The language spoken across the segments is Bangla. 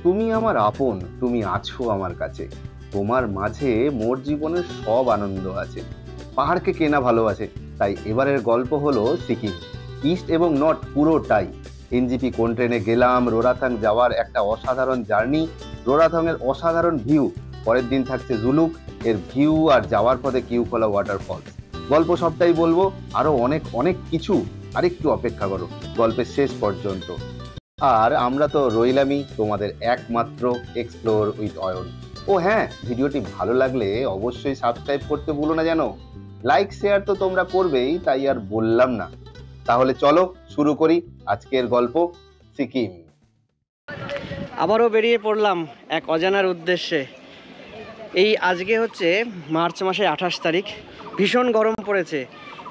তুমি আমার আপন, তুমি আছো আমার কাছে। তোমার মাঝে মোর জীবনের সব আনন্দ আছে। পাহাড়কে কেনা ভালোবাসে। তাই এবারের গল্প হলো সিকিম। ইস্ট এবং নর্থ পুরোটাই। এনজিপি কোন ট্রেনে গেলাম, রোরাথাং যাওয়ার একটা অসাধারণ জার্নি, রোরাথং এর অসাধারণ ভিউ। পরের দিন থাকছে জুলুক, এর ভিউ, আর যাওয়ার পথে কিউকলা ওয়াটারফলস। গল্প সবটাই বলবো, আরো অনেক অনেক কিছু। আরেকটু অপেক্ষা করো গল্পের শেষ পর্যন্ত। আর আমরা তো রইলামই তোমাদের একমাত্র এক্সপ্লোর উইথ অয়ন। ও হ্যাঁ, ভিডিওটি ভালো লাগলে অবশ্যই সাবস্ক্রাইব করতে ভুলো না যেন। লাইক শেয়ার তো তোমরা করবেই, তাই আর বললাম না। তাহলে চলো শুরু করি আজকের গল্প, সিকিম। আবারও বেরিয়ে পড়লাম এক অজানার উদ্দেশ্যে। এই আজকে হচ্ছে মার্চ মাসের 28 তারিখ। ভীষণ গরম পড়েছে।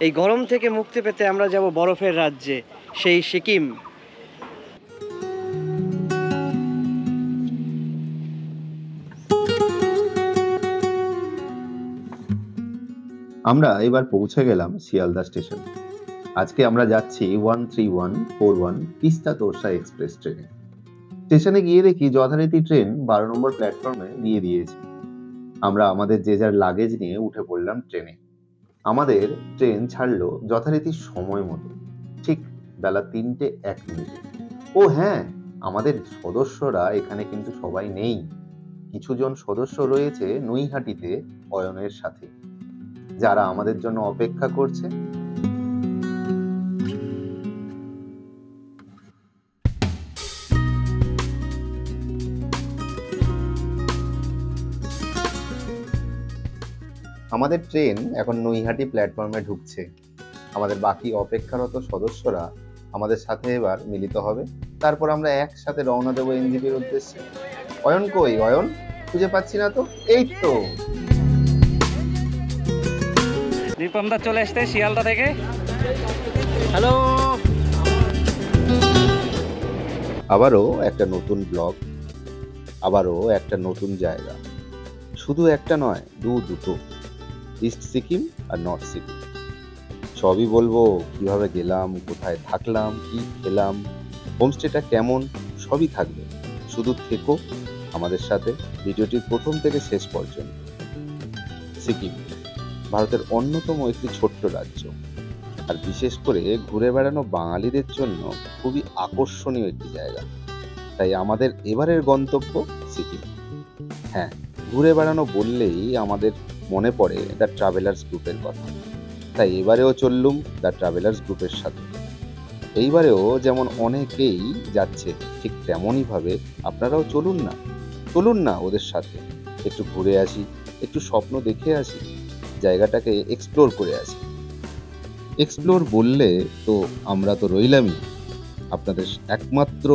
এই গরম থেকে মুক্তি পেতে আমরা যাব বরফের রাজ্যে, সেই সিকিম। আমরা এবার পৌঁছে গেলাম শিয়ালদা স্টেশন। আজকে আমরা যাচ্ছি 13141 তিস্তা তোরসা এক্সপ্রেস ট্রেনে। স্টেশনে গিয়ে দেখি যথারীতি ট্রেন 12 নম্বর প্ল্যাটফর্মে দিয়ে দিয়েছে। আমরা আমাদের যে যার লাগেজ নিয়ে উঠে পড়লাম ট্রেনে। আমাদের ট্রেন ছাড়লো যথারীতি সময় মতো, ঠিক বেলা 3:01। ও হ্যাঁ, আমাদের সদস্যরা এখানে কিন্তু সবাই নেই। কিছুজন সদস্য রয়েছে নৈহাটিতে অয়নের সাথে, যারা আমাদের জন্য অপেক্ষা করছে। আমাদের ট্রেন এখন নৈহাটি প্ল্যাটফর্মে ঢুকছে। আমাদের বাকি অপেক্ষারত সদস্যরা আমাদের সাথে এবার মিলিত হবে। তারপর আমরা একসাথে রওনা দেবো এনজিপির উদ্দেশ্যে। অয়ন কই? অয়ন খুঁজে পাচ্ছি না তো। এই তো দীপমদা চলে আসতে শিয়ালদা থেকে। হ্যালো। আবারও একটা নতুন ব্লগ, আবারও একটা নতুন জায়গা। শুধু একটা নয়, দুটো, ইস্ট সিকিম আর নর্থ সিকিম। সবই বলবো, কিভাবে গেলাম, কোথায় থাকলাম, কি খেলাম, হোমস্টেটা কেমন, সবই থাকবে। শুধু থেকো আমাদের সাথে ভিডিওটির প্রথম থেকে শেষ পর্যন্ত। সিকিম ভারতের অন্যতম একটি ছোট্ট রাজ্য, আর বিশেষ করে ঘুরে বেড়ানো বাঙালিদের জন্য খুবই আকর্ষণীয় একটি জায়গা। তাই আমাদের এবারের গন্তব্য সিকিম। হ্যাঁ, ঘুরে বেড়ানো বললেই আমাদের মনে পড়ে দ্য ট্রাভেলার্স গ্রুপের কথা। তাই এবারেও চললুম দ্য ট্রাভেলার্স গ্রুপের সাথে। এইবারেও যেমন অনেকেই যাচ্ছে, ঠিক তেমনই ভাবে আপনারাও চলুন না ওদের সাথে। একটু ঘুরে আসি, একটু স্বপ্ন দেখে আসি, জায়গাটাকে এক্সপ্লোর করে আসি। এক্সপ্লোর বললে তো আমরা তো রইলামই আপনাদের একমাত্র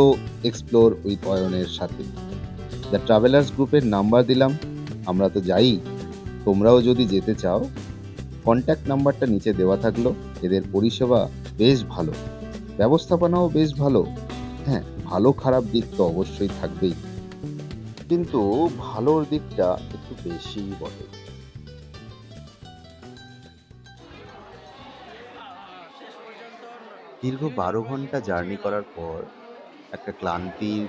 এক্সপ্লোর উইথ অয়নের সাথে। দ্য ট্রাভেলার্স গ্রুপের নাম্বার দিলাম, আমরা তো যাই। তোমরাও যদি যেতে চাও, কন্ট্যাক্ট নাম্বারটা নিচে দেওয়া থাকলো। এদের পরিষেবা বেশ ভালো, ব্যবস্থাপনাও বেশ ভালো। হ্যাঁ, ভালো খারাপ দিক তো অবশ্যই থাকবেই, কিন্তু ভালোর দিকটা একটু বেশিই বটে। দীর্ঘ 12 ঘন্টা জার্নি করার পর একটা ক্লান্তির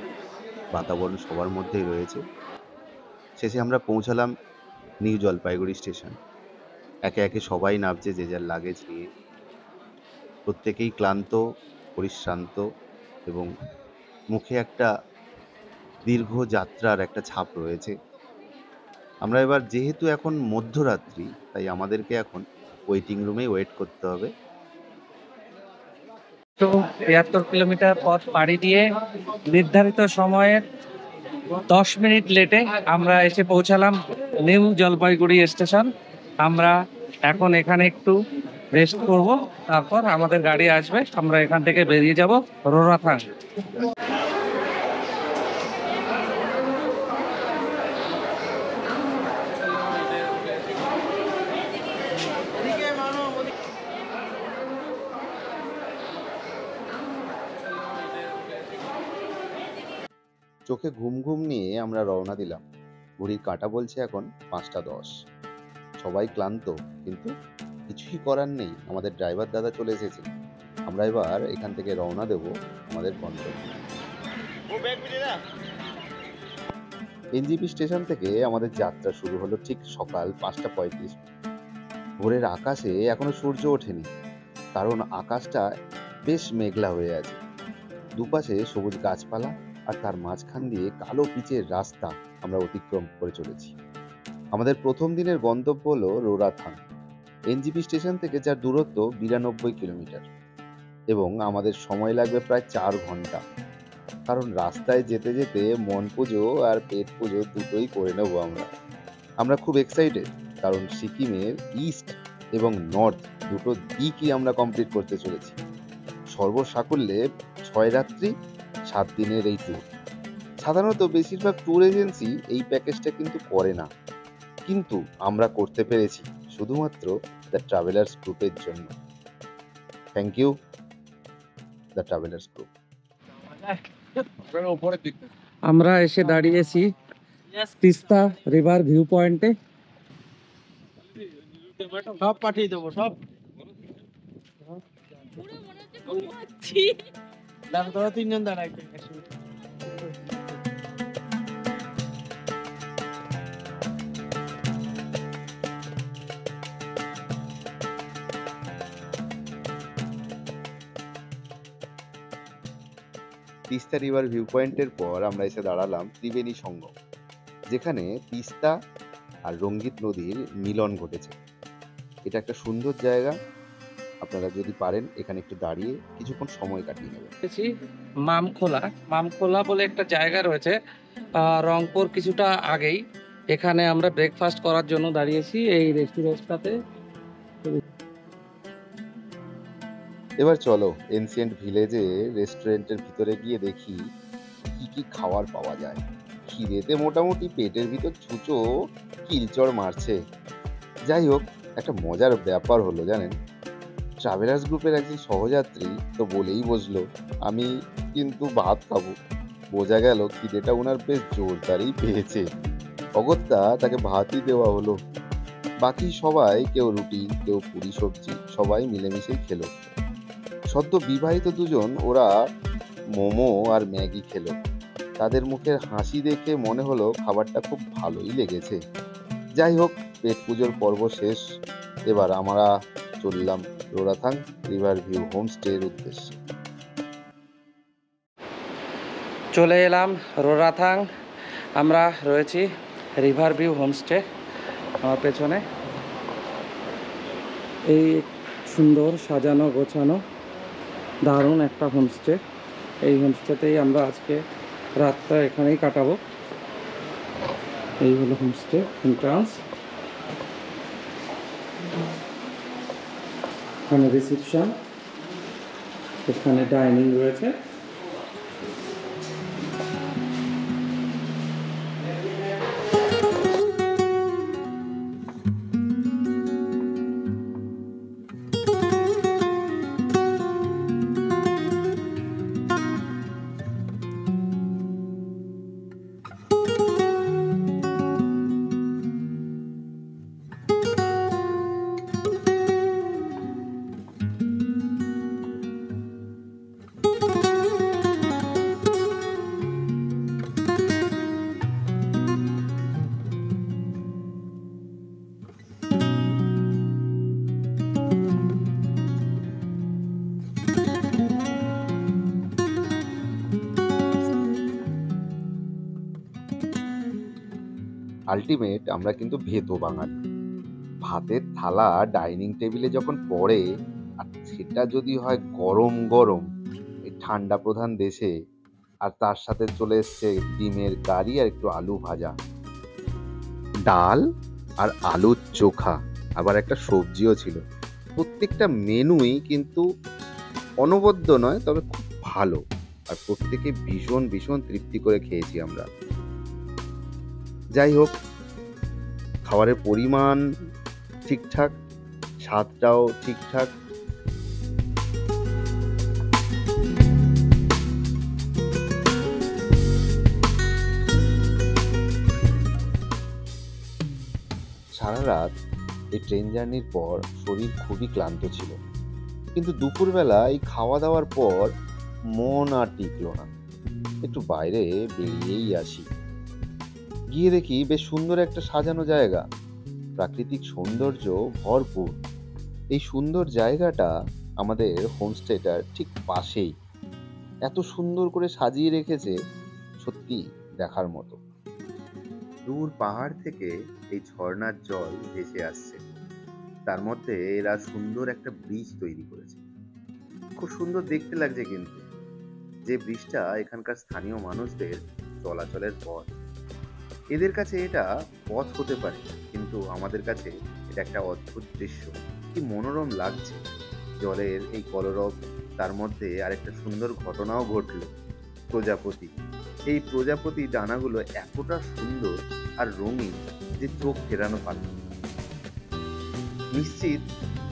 বাতাবরণ সবার মধ্যেই রয়েছে। শেষে আমরা পৌঁছালাম নিউ জলপাইগুড়ি স্টেশন। একে একে সবাই নামছে যে যার লাগেজ নিয়ে। প্রত্যেকেই ক্লান্ত, পরিশ্রান্ত, এবং মুখে একটা দীর্ঘ যাত্রার একটা ছাপ রয়েছে। আমরা এবার, যেহেতু এখন মধ্যরাত্রি, তাই আমাদেরকে এখন ওয়েটিং রুমেই ওয়েট করতে হবে। 73 কিলোমিটার পথ পাড়ি দিয়ে নির্ধারিত সময়ের 10 মিনিট লেটে আমরা এসে পৌঁছালাম নিউ জলপাইগুড়ি স্টেশন। আমরা এখন এখানে একটু রেস্ট করব, তারপর আমাদের গাড়ি আসবে, আমরা এখান থেকে বেরিয়ে যাব রোরাথাং। চোখে ঘুম ঘুম নিয়ে আমরা রওনা দিলাম। ঘড়ির কাঁটা বলছে এখন 5:10। সবাই ক্লান্ত, কিন্তু কিছুই করার নেই, আমাদের ড্রাইভার দাদা চলে এসেছে। আমরা এবার এখান থেকে রওনা দেব আমাদের গন্তব্যে। এনজিপি স্টেশন থেকে আমাদের যাত্রা শুরু হলো ঠিক সকাল 5:35। ভোরের আকাশে এখনো সূর্য ওঠেনি, কারণ আকাশটা বেশ মেঘলা হয়ে আছে। দুপাশে সবুজ গাছপালা আর তার মাঝখান দিয়ে কালো পিচের রাস্তা আমরা অতিক্রম করে চলেছি। আমাদের প্রথম দিনের গন্তব্য হলো রোরাথাং, এনজিপি স্টেশন থেকে যার দূরত্ব 92 কিলোমিটার, এবং আমাদের সময় লাগবে প্রায় 4 ঘন্টা, কারণ রাস্তায় যেতে যেতে মন পুজো আর পেট পুজো দুটোই করে নেবো আমরা খুব এক্সাইটেড, কারণ সিকিমের ইস্ট এবং নর্থ দুটো দিকই আমরা কমপ্লিট করতে চলেছি। সর্বসাকুল্যে 6 রাত্রি 7 দিনের এই ট্যুর। সাধারণত বেশিরভাগ ট্যুর এজেন্সি এই প্যাকেজটা কিন্তু করে না, কিন্তু আমরা করতে পেরেছি শুধুমাত্র দ্য ট্রাভেলার্স গ্রুপের জন্য। Thank you the travellers group. আমরা এসে দাঁড়িয়েছি তিস্তা রিভার ভিউ পয়েন্টে। সব পাঠিয়ে দেবো, সব তোরা 3 জন দাঁড়া। তিস্তা রিভার ভিউ পয়েন্টের পর আমরা এসে দাঁড়ালাম ত্রিবেণী সঙ্গম, যেখানে তিস্তা আর রঙ্গিত নদীর মিলন ঘটেছে। এটা একটা সুন্দর জায়গা, আপনারা যদি পারেন এখানে একটু দাঁড়িয়ে কিছুক্ষণ সময় কাটিয়ে নেবেন। মামখোলা বলে একটা জায়গা রয়েছে রংপুর কিছুটা আগেই। এখানে আমরা ব্রেকফাস্ট করার জন্য দাঁড়িয়েছি এই রেস্টুরেন্টটাতে। এবার চলো এনসিয়েন্ট ভিলেজে রেস্টুরেন্টের ভিতরে গিয়ে দেখি কি কি খাবার পাওয়া যায়। খিদেতে মোটামুটি পেটের ভিতর ছুঁচো কিলচড় মারছে। যাই হোক, একটা মজার ব্যাপার হলো জানেন, ট্রাভেলার্স গ্রুপের একজন সহযাত্রী তো বলেই বসলো আমি কিন্তু ভাত খাবো। বোঝা গেল খিদেটা ওনার বেশ জোরদারই পেয়েছে। অগত্যা তাকে ভাতই দেওয়া হলো। বাকি সবাই কেউ রুটি, কেউ পুরি সবজি, সবাই মিলেমিশেই খেলো। সদ্য বিবাহিত দুজন ওরা মোমো আর ম্যাগি খেলো। তাদের মুখের হাসি দেখে মনে হলো খাবারটা খুব ভালোই লেগেছে। যাই হোক, পেট পুজোর পর্ব শেষ। এবার আমরা চললাম রোরাথাং রিভার ভিউ হোমস্টের উদ্দেশ্যে। চলে এলাম রোরাথাং। আমরা রয়েছি রিভার ভিউ হোমস্টে। আমার পেছনে এই সুন্দর সাজানো গোছানো দারুণ একটা হোমস্টে। এই হোমস্টেতেই আমরা আজকে রাতটা এখানেই কাটাবো। এই হলো হোমস্টে এন্ট্রান্স। এখানে রিসেপশন, এখানে ডাইনিং রয়েছে। আলটিমেট আমরা কিন্তু ভেতো বাঙালি। ভাতের থালা ডাইনিং টেবিলে যখন পড়ে, আর সেটা যদি হয় গরম গরম এই ঠান্ডা প্রধান দেশে, আর তার সাথে চলে এসছে ডিমের কারি আর একটু আলু ভাজা, ডাল আর আলুর চোখা, আবার একটা সবজিও ছিল। প্রত্যেকটা মেনুই কিন্তু অনবদ্য নয়, তবে খুব ভালো, আর প্রত্যেকে ভীষণ ভীষণ তৃপ্তি করে খেয়েছি আমরা। যাই হোক, খাবারের পরিমাণ ঠিকঠাক, স্বাদটাও ঠিকঠাক। সারা রাত এই ট্রেন জার্নির পর শরীর খুবই ক্লান্ত ছিল, কিন্তু দুপুরবেলা এই খাওয়া দাওয়ার পর মন আর টিকলো না। একটু বাইরে বেরিয়েই আসি। গিয়ে দেখি বেশ সুন্দর একটা সাজানো জায়গা, প্রাকৃতিক সৌন্দর্য ভরপুর। এই সুন্দর জায়গাটা আমাদের হোমস্টেটার ঠিক পাশেই। এত সুন্দর করে সাজিয়ে রেখেছে, সত্যি দেখার মতো। দূর পাহাড় থেকে এই ঝর্ণার জল ভেসে আসছে, তার মধ্যে এরা সুন্দর একটা ব্রিজ তৈরি করেছে। খুব সুন্দর দেখতে লাগছে, কিন্তু যে ব্রিজটা এখানকার স্থানীয় মানুষদের চলাচলের পথ। এদের কাছে এটা পথ হতে পারে, কিন্তু আমাদের কাছে এটা একটা অদ্ভুত দৃশ্য। কি মনোরম লাগছে জলের এই কলরব। তার মধ্যে আরেকটা সুন্দর ঘটনাও ঘটলো। প্রজাপতি, এই প্রজাপতি ডানাগুলো এতটা সুন্দর আর রঙিন যে চোখ ফেরানো পারে। নিশ্চিত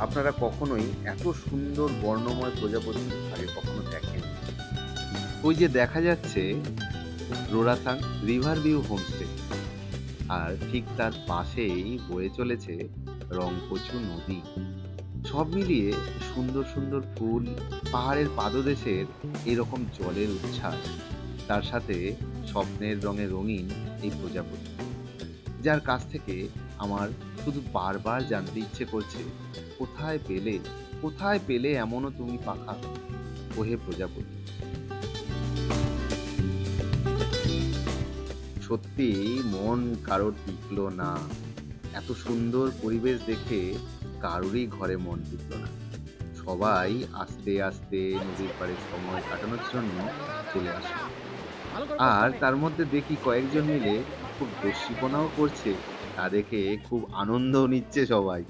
আপনারা কখনোই এত সুন্দর বর্ণময় প্রজাপতি আগে কখনো দেখেন। ওই যে দেখা যাচ্ছে রোরাথাং রিভার ভিউ হোমস্টে, আর ঠিক তার পাশেই বয়ে চলেছে রংকচু নদী। সব মিলিয়ে সুন্দর সুন্দর ফুল, পাহাড়ের পাদদেশের এরকম জলের উচ্ছ্বাস, তার সাথে স্বপ্নের রঙে রঙিন এই প্রজাপতি, যার কাছ থেকে আমার শুধু বারবার জানতে ইচ্ছে করছে, কোথায় পেলে এমনও তুমি পাখা, ওহে প্রজাপতি। সত্যি মন কারোর টিকলো না। এত সুন্দর পরিবেশ দেখে কারোরই ঘরে মন টিকলো না। সবাই আস্তে আস্তে নদীর পাড়ে সময় কাটানোর জন্য চলে আসে। আর তার মধ্যে দেখি কয়েকজন মিলে খুব দস্যিপনাও করছে, তা দেখে খুব আনন্দও নিচ্ছে সবাই।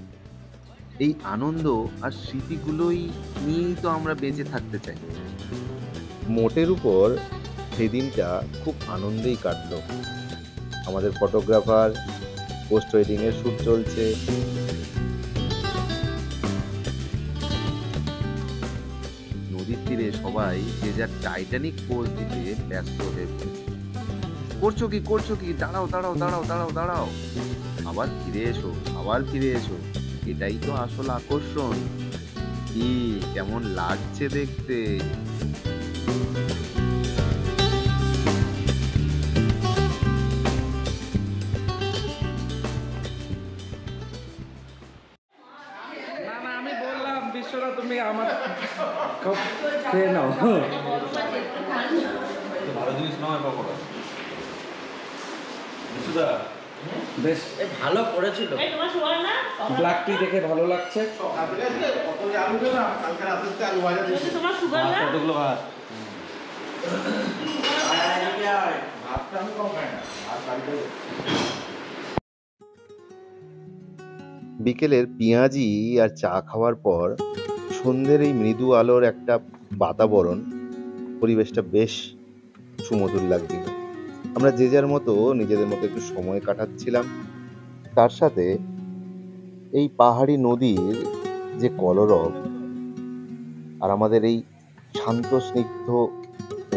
এই আনন্দ আর স্মৃতিগুলোই নিয়েই তো আমরা বেঁচে থাকতে চাই। মোটের উপর সেদিনটা খুব আনন্দেই কাটলো। আমাদের ফটোগ্রাফার পোস্ট ওয়েডিং এর শুট চলছে। নদীর তীরে সবাই যে যার টাইটানিক পোজ দিতে ব্যস্ত হয়ে পড়েছে। করছো কি, দাঁড়াও, আবার ফিরে এসো, এটাই তো আসল আকর্ষণ। কি কেমন লাগছে দেখতে। না আমি বললাম বিশ্বরা তুমি আমার খেয়ে নাও। ভালো জিনিস নয় পকোড়া। বেশ ভালো করেছিল। ব্ল্যাক টি দেখে ভালো লাগছে। কতগুলো ভাত? বিকেলের পেঁয়াজি আর চা খাওয়ার পর সন্ধ্যের এই মৃদু আলোর একটা বাতাবরণ, পরিবেশটা বেশ সুমধুর লাগছিল। আমরা যে যার মতো নিজেদের মতো একটু সময় কাটাচ্ছিলাম। তার সাথে এই পাহাড়ি নদীর যে কলরব আর আমাদের এই শান্ত স্নিগ্ধ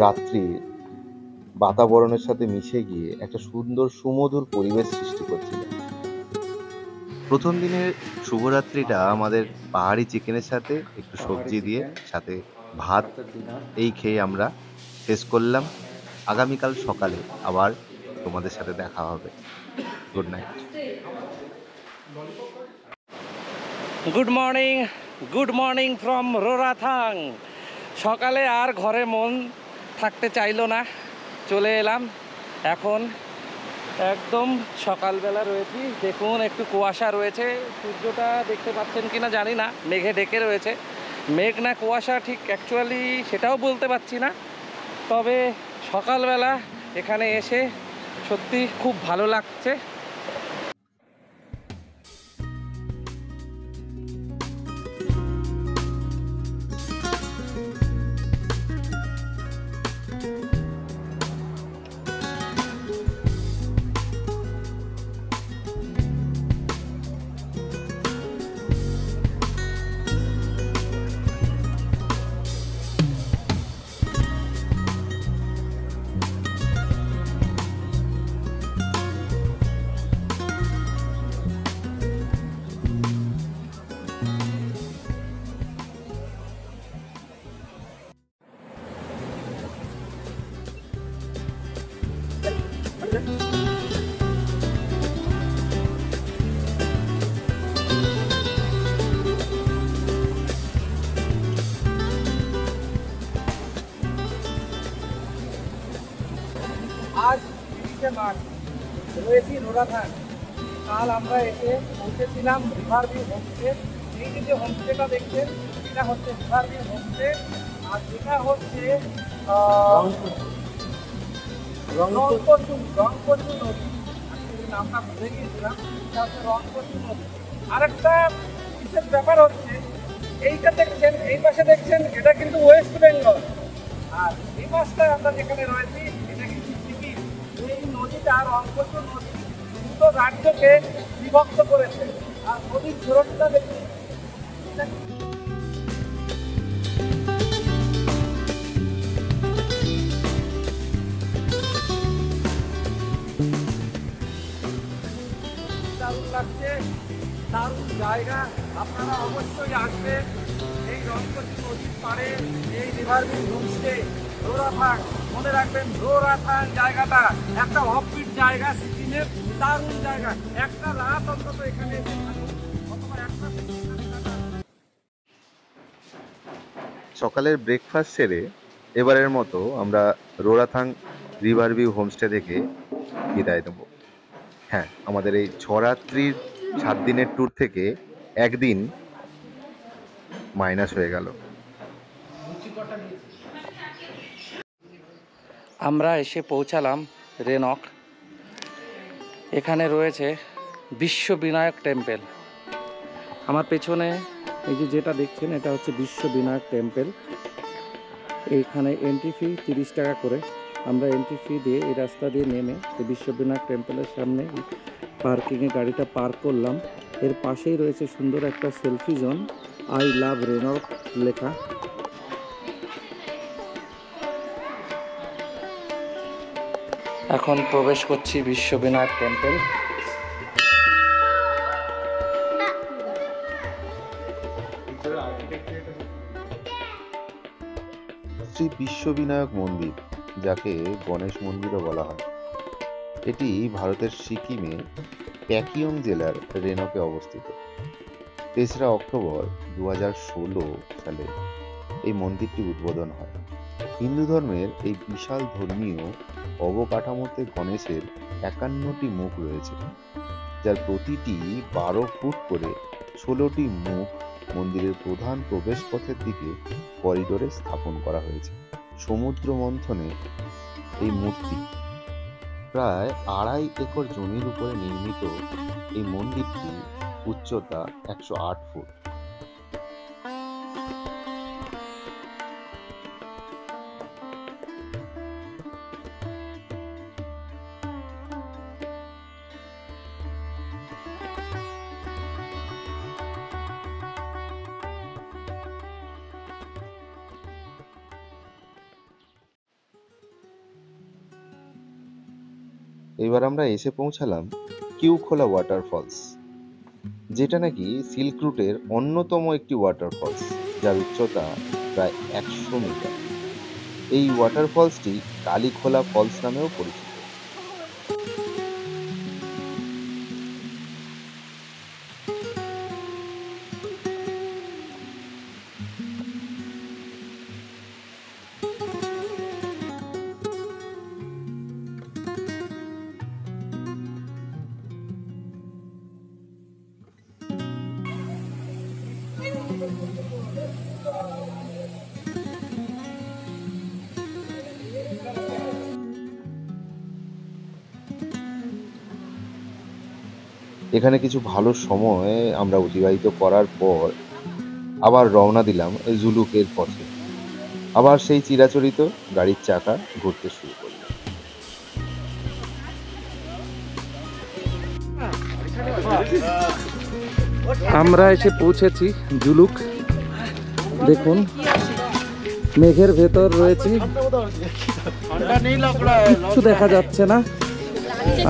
রাত্রির বাতাবরণের সাথে মিশে গিয়ে একটা সুন্দর সুমধুর পরিবেশ সৃষ্টি করছিল। প্রথম দিনের শুভরাত্রিটা আমাদের পাহাড়ি চিকেনের সাথে একটু সবজি দিয়ে, সাথে ভাত, এই খেয়ে আমরা শেষ করলাম। আগামীকাল সকালে আবার তোমাদের সাথে দেখা হবে। Good night. Good morning from রোরাথাং। সকালে আর ঘরে মন থাকতে চাইলো না, চলে এলাম। এখন একদম সকালবেলা রয়েছি। দেখুন একটু কুয়াশা রয়েছে, সূর্যটা দেখতে পাচ্ছেন কিনা জানি না, মেঘে ঢেকে রয়েছে। মেঘ না কুয়াশা ঠিক অ্যাকচুয়ালি সেটাও বলতে পারছি না, তবে সকালবেলা এখানে এসে সত্যি খুব ভালো লাগছে। আজ 30শে মার্চ রয়েছি রোরাথান। কাল আমরা এসে পৌঁছেছিলাম রিভারভিউ হোমস্টে। এই যে হোমস্টেটা দেখছেন এটা হচ্ছে রিভারভিউ হোমস্টে, আর যেটা হচ্ছে রংকচু নদী। নামটা ভুলে গিয়েছিলাম, এটা হচ্ছে রংকচু নদী। আরেকটা বিশেষ ব্যাপার হচ্ছে এইটা দেখছেন, এই পাশে দেখছেন, এটা কিন্তু ওয়েস্ট বেঙ্গল। আর এই পাশটা আমরা যেখানে রয়েছি এটা কিন্তু সিকিম। এই নদীটা রংকচু নদী দুটো রাজ্যকে বিভক্ত করেছে। আর নদীর ঝোড়টা দেখুন, দারুণ লাগছে, দারুণ জায়গা। আপনারা অবশ্যই আসবেন এই রংকচু নদীর পাড়ে এই রিভারভিউ হোমস্টে রোরাথাং। মনে রাখবেন রোরাথাং জায়গাটা একটা অফবিট জায়গা, সিকিমের দারুণ জায়গা। একটা রাত অন্তত এখানে এসে থাকুন, অথবা একটা সকালের ব্রেকফাস্ট সেরে এবারের মতো আমরা রোরাথাং রিভারভিউ হোমস্টে থেকে বিদায় দেব। হ্যাঁ, আমাদের এই 6 রাত্রির 7 দিনের ট্যুর থেকে একদিন মাইনাস হয়ে গেল। আমরা এসে পৌঁছালাম রেনক। এখানে রয়েছে বিশ্ববিনায়ক টেম্পল। আমার পেছনে এই যে যেটা দেখছেন এটা হচ্ছে বিশ্ববিনায়ক টেম্পল। এইখানে এন্ট্রি ফি 30 টাকা করে। আমরা এন্ট্রি ফি দিয়ে এই রাস্তা দিয়ে নেমে বিশ্ববিনায়ক টেম্পলের সামনে পার্কিংয়ে গাড়িটা পার্ক করলাম। এর পাশেই রয়েছে সুন্দর একটা selfie zone, I love Rhenock লেখা। এখন প্রবেশ করছি বিশ্ববিনায়ক টেম্পল। শ্রী বিশ্ববিনায়ক মন্দির, যাকে গণেশ মন্দিরও বলা হয়, এটি ভারতের সিকিমে প্যাকিয়ং জেলার রেনকে অবস্থিত। 3রা অক্টোবর 2016 সালে এই মন্দিরটি উদ্বোধন হয়। হিন্দু ধর্মের এই বিশাল ধর্মীয় অবকাঠামোতে গণেশের 51টি মুখ রয়েছে, যার প্রতিটি 12 ফুট করে 16টি মুখ মন্দিরের প্রধান প্রবেশপথের দিকে করিডোরে স্থাপন করা হয়েছে। সমুদ্র মন্থনে এই মূর্তি প্রায় 2.5 একর জমির উপরে নির্মিত এই মন্দিরটি উচ্চতা 108 ফুট। এবার আমরা এসে পৌঁছালাম কিউখোলা ওয়াটারফলস, যেটা নাকি সিল্ক রুটের অন্যতম একটি ওয়াটারফলস, যার উচ্চতা প্রায় 100 মিটার। এই ওয়াটারফলসটি কালীখোলা ফলস নামেও পরিচিত। এখানে কিছু ভালো সময় আমরা অতিবাহিত করার পর আবার রওনা দিলাম জুলুকের পথে। আবার সেই চিরাচরিত গাড়ির চাকা ঘুরতে শুরু করল। আমরা এসে পৌঁছেছি জুলুক। দেখুন মেঘের ভেতর রয়েছি, কিচ্ছু দেখা যাচ্ছে না,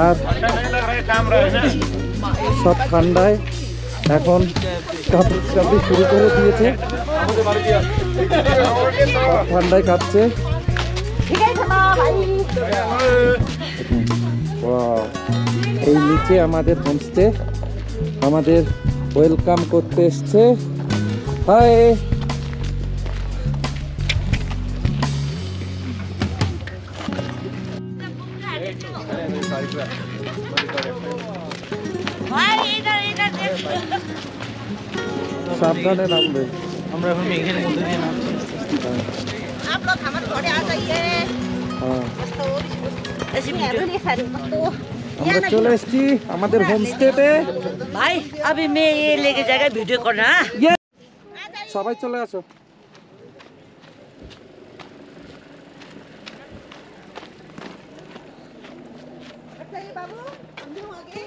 আর সব ঠান্ডায় এখন কাঁপতে শুরু করে দিয়েছে, ঠান্ডায় কাঁপছে। এই নিচে আমাদের হোমস্টে আমাদের ওয়েলকাম করতে এসছে। হাই, সাবধানে নামবে। আমরা এখন মেঘের মধ্যে দিয়ে নামছি। आप लोग हमारे घरे आ जाइए। হ্যাঁ, ऐसी मेहरबानी सारी तो আমরা চলে এসেছি আমাদের হোমস্টেতে। भाई अभी मैं ये लेके जाएगा वीडियो करना। সবাই চলে আসো। अच्छा ये बाबू हम भी आगे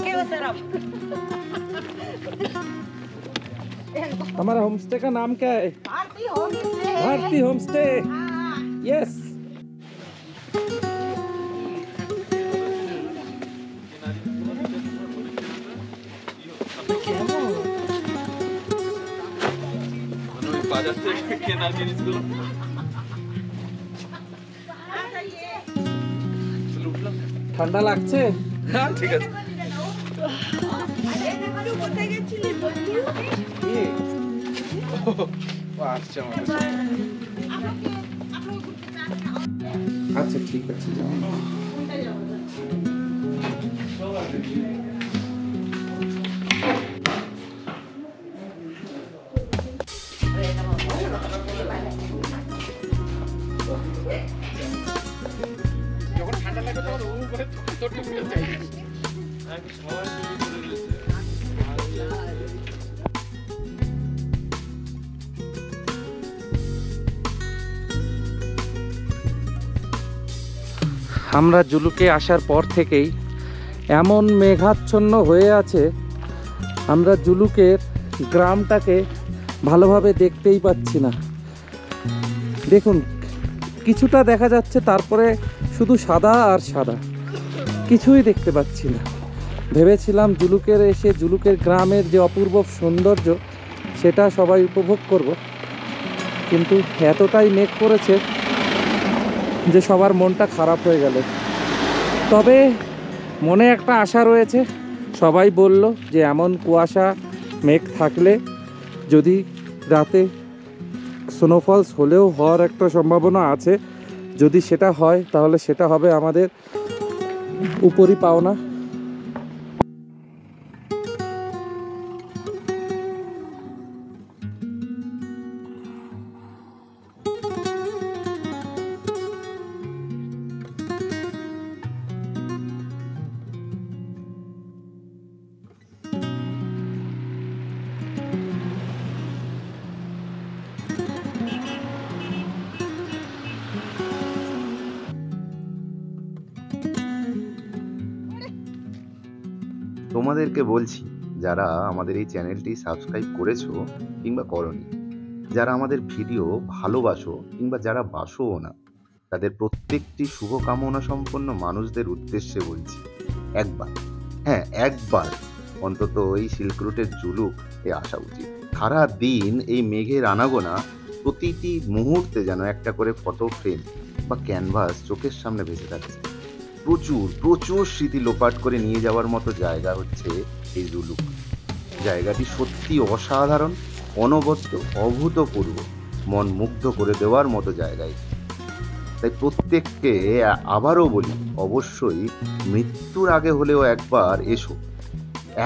क्या होता है हमारा होमस्टे का नाम क्या है? भारती होगी से भारती होमस्टे। यस। বাজার থেকে কেনা জিনিসগুলো ঠান্ডা লাগছে? হ্যাঁ ঠিক আছে। আচ্ছা ঠিক আছে, যাও। আমরা জুলুকে আসার পর থেকেই এমন মেঘাচ্ছন্ন হয়ে আছে, আমরা জুলুকের গ্রামটাকে ভালোভাবে দেখতেই পাচ্ছি না। দেখুন, কিছুটা দেখা যাচ্ছে, তারপরে শুধু সাদা আর সাদা, কিছুই দেখতে পাচ্ছি না। ভেবেছিলাম জুলুকের এসে জুলুকের গ্রামের যে অপূর্ব সৌন্দর্য সেটা সবাই উপভোগ করব, কিন্তু এতটাই মেঘ করেছে যে সবার মনটা খারাপ হয়ে গেল। তবে মনে একটা আশা রয়েছে, সবাই বলল যে এমন কুয়াশা মেঘ থাকলে যদি রাতে স্নোফলস হলেও হওয়ার একটা সম্ভাবনা আছে। যদি সেটা হয় তাহলে সেটা হবে আমাদের উপরি পাওনা। তোমাদেরকে বলছি, যারা আমাদের এই চ্যানেলটি সাবস্ক্রাইব করেছো কিংবা করনি, যারা আমাদের ভিডিও ভালোবাসো কিংবা যারা বাসোও না, তাদের প্রত্যেকটি শুভকামনা সম্পন্ন মানুষদের উদ্দেশ্যে বলছি, একবার অন্তত এই সিল্ক রুটের জুলুক এ আসা উচিত। সারা দিন এই মেঘের আনাগোনা, প্রতিটি মুহূর্তে যেন একটা করে ফটো ফ্রেম বা ক্যানভাস চোখের সামনে ভেসে থাকছে। প্রচুর স্মৃতি লোপাট করে নিয়ে যাওয়ার মতো জায়গা হচ্ছে এই জুলুক। জায়গাটি সত্যি অসাধারণ, অনবদ্য, অভূতপূর্ব, মন মুগ্ধ করে দেওয়ার মতো জায়গায়। তাই প্রত্যেককে আবারও বলি, অবশ্যই মৃত্যুর আগে হলেও একবার এসো।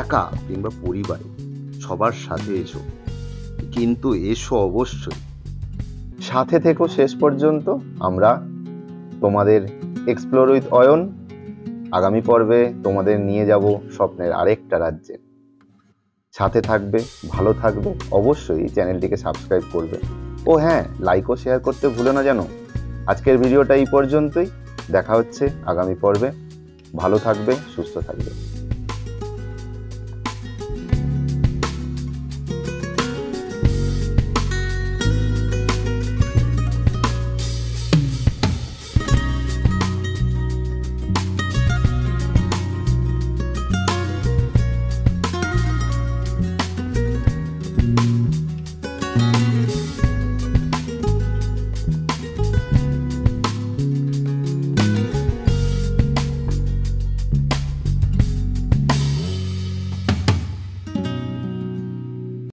একা কিংবা পরিবারে, সবার সাথে এসো, কিন্তু এসো অবশ্যই। সাথে থেকো শেষ পর্যন্ত। আমরা তোমাদের এক্সপ্লোর উইথ অয়ন আগামী পর্বে তোমাদের নিয়ে যাব স্বপ্নের আরেকটা রাজ্যে। সাথে থাকবে, ভালো থাকবে, অবশ্যই চ্যানেলটিকে সাবস্ক্রাইব করবে। ও হ্যাঁ, লাইক ও শেয়ার করতে ভুলো না যেন। আজকের ভিডিওটা এই পর্যন্তই, দেখা হচ্ছে আগামী পর্বে। ভালো থাকবে, সুস্থ থাকবে।